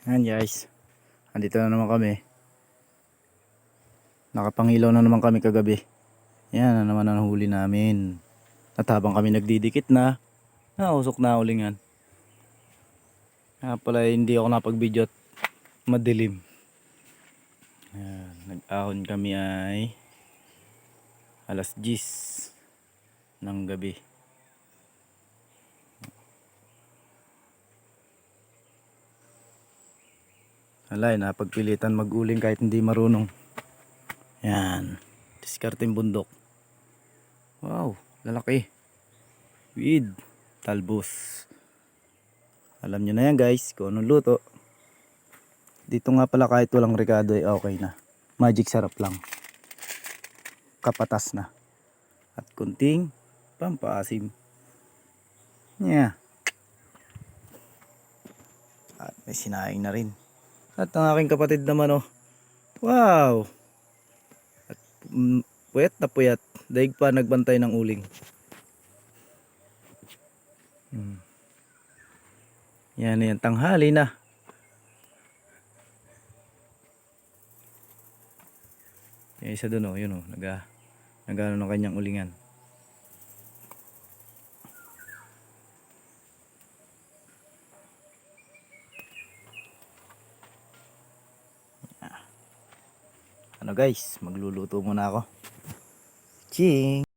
Ayan guys, andito na naman kami. Nakapangilaw na naman kami kagabi. Yan na naman ang huli namin. At habang kami nagdidikit na, nausok na ulingan. Kaya pala hindi ako napag-video at madilim. Ayan, nag-ahon kami ay alas 10 ng gabi. Alay, napagpilitan mag-uling kahit hindi marunong. Yan, diskarteng bundok. Wow, lalaki. With talbos. Alam nyo na yan guys, kung anong luto. Dito nga pala kahit walang rekado ay okay na. Magic sarap lang. Kapatas na. At kunting pampaasim. Yeah. At may sinaing na rin. At ang aking kapatid naman oh. Wow. At puyat na puyat. Daig pa nagbantay ng uling. Yan yan, tanghali na. Yung isa dun oh, yun oh, nagano ng kanyang ulingan. Ano guys, magluluto muna ako. Ching!